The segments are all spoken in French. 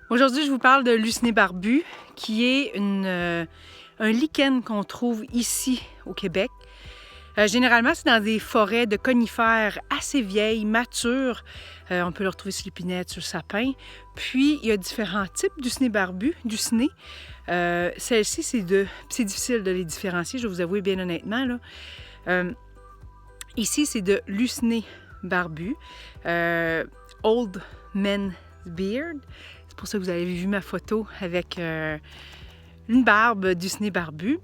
Aujourd'hui, je vous parle de Lucenay barbu, qui est un lichen qu'on trouve ici au Québec. Généralement, c'est dans des forêts de conifères assez vieilles, matures. On peut le retrouver sur l'épinette, sur le sapin. Puis, il y a différents types de Lucenay barbu, Lucenay. Celle-ci, c'est difficile de les différencier, je vais vous avouer bien honnêtement, là. Ici, c'est de Lucenay barbu, Old Man's Beard. C'est pour ça que vous avez vu ma photo avec une barbe du Lucenay barbu.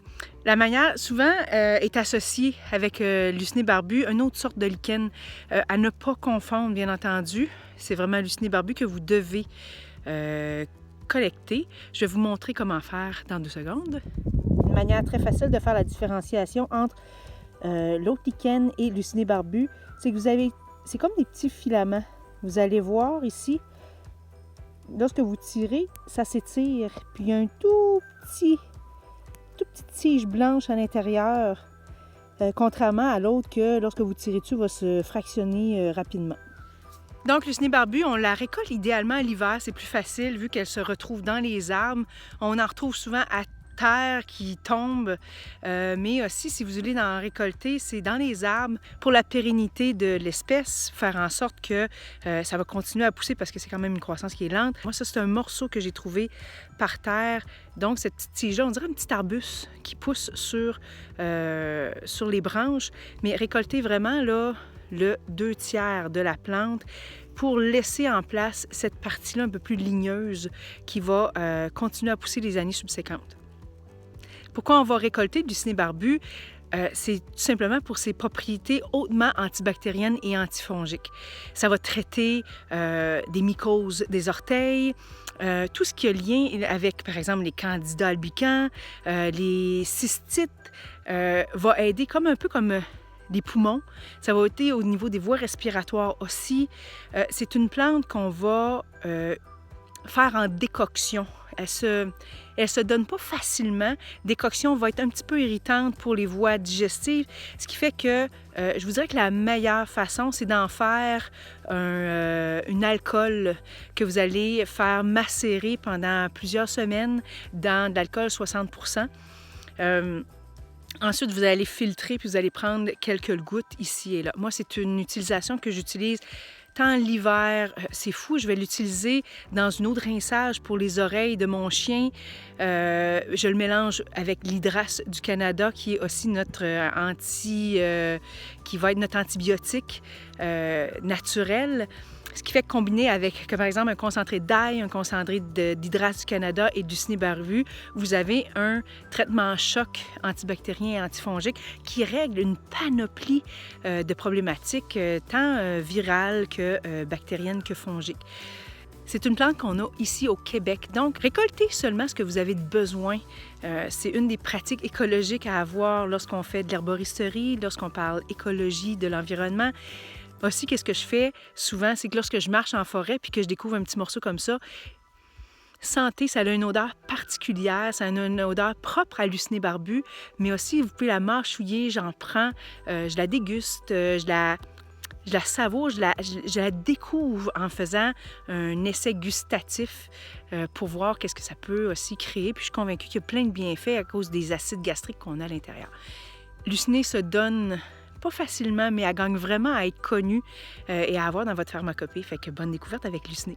La manière, souvent, est associée avec Lucenay barbu, une autre sorte de lichen à ne pas confondre, bien entendu. C'est vraiment Lucenay barbu que vous devez collecter. Je vais vous montrer comment faire dans 2 secondes. Une manière très facile de faire la différenciation entre l'autre lichen et Lucenay barbu, c'est que vous avez, c'est comme des petits filaments. Vous allez voir ici, lorsque vous tirez, ça s'étire. Puis il y a un toute petite tige blanche à l'intérieur, contrairement à l'autre que lorsque vous tirez dessus, va se fractionner rapidement. Donc, le Lucenay barbu, on la récolte idéalement à l'hiver. C'est plus facile vu qu'elle se retrouve dans les arbres. On en retrouve souvent à terre qui tombe, mais aussi si vous voulez en récolter, c'est dans les arbres pour la pérennité de l'espèce, faire en sorte que ça va continuer à pousser parce que c'est quand même une croissance qui est lente. Moi, ça, c'est un morceau que j'ai trouvé par terre. Donc, cette petite tige-là, on dirait un petit arbuste qui pousse sur les branches, mais récolter vraiment là, le 2/3 de la plante pour laisser en place cette partie-là un peu plus ligneuse qui va continuer à pousser les années subséquentes. Pourquoi on va récolter du Lucenay barbu? C'est tout simplement pour ses propriétés hautement antibactériennes et antifongiques. Ça va traiter des mycoses des orteils, tout ce qui a lien avec, par exemple, les candidats albicans, les cystites, va aider un peu comme des poumons. Ça va aider au niveau des voies respiratoires aussi. C'est une plante qu'on va faire en décoction. Elle se donne pas facilement. Décoction va être un petit peu irritante pour les voies digestives, ce qui fait que je vous dirais que la meilleure façon, c'est d'en faire un alcool que vous allez faire macérer pendant plusieurs semaines dans de l'alcool 60%. Ensuite, vous allez filtrer puis vous allez prendre quelques gouttes ici et là. Moi, c'est une utilisation que j'utilise tant l'hiver, c'est fou, je vais l'utiliser dans une eau de rinçage pour les oreilles de mon chien. Je le mélange avec l'Hydrasse du Canada, qui est aussi notre qui va être notre antibiotique naturel. Ce qui fait que combiné avec, par exemple, un concentré d'ail, un concentré d'Hydrasse du Canada et du Lucenay barbu, vous avez un traitement choc antibactérien et antifongique qui règle une panoplie de problématiques tant virales que bactériennes que fongiques. C'est une plante qu'on a ici au Québec. Donc, récoltez seulement ce que vous avez besoin. C'est une des pratiques écologiques à avoir lorsqu'on fait de l'herboristerie, lorsqu'on parle écologie de l'environnement. Aussi, qu'est-ce que je fais souvent, c'est que lorsque je marche en forêt puis que je découvre un petit morceau comme ça, sentez, ça a une odeur particulière, ça a une odeur propre à Lucenay barbu, mais aussi, vous pouvez la mâchouiller, j'en prends, je la déguste, je la savoure, je la découvre en faisant un essai gustatif pour voir qu'est-ce que ça peut aussi créer. Puis je suis convaincue qu'il y a plein de bienfaits à cause des acides gastriques qu'on a à l'intérieur. Lucenay se donne pas facilement, mais elle gagne vraiment à être connue et à avoir dans votre pharmacopée. Fait que bonne découverte avec Lucenay.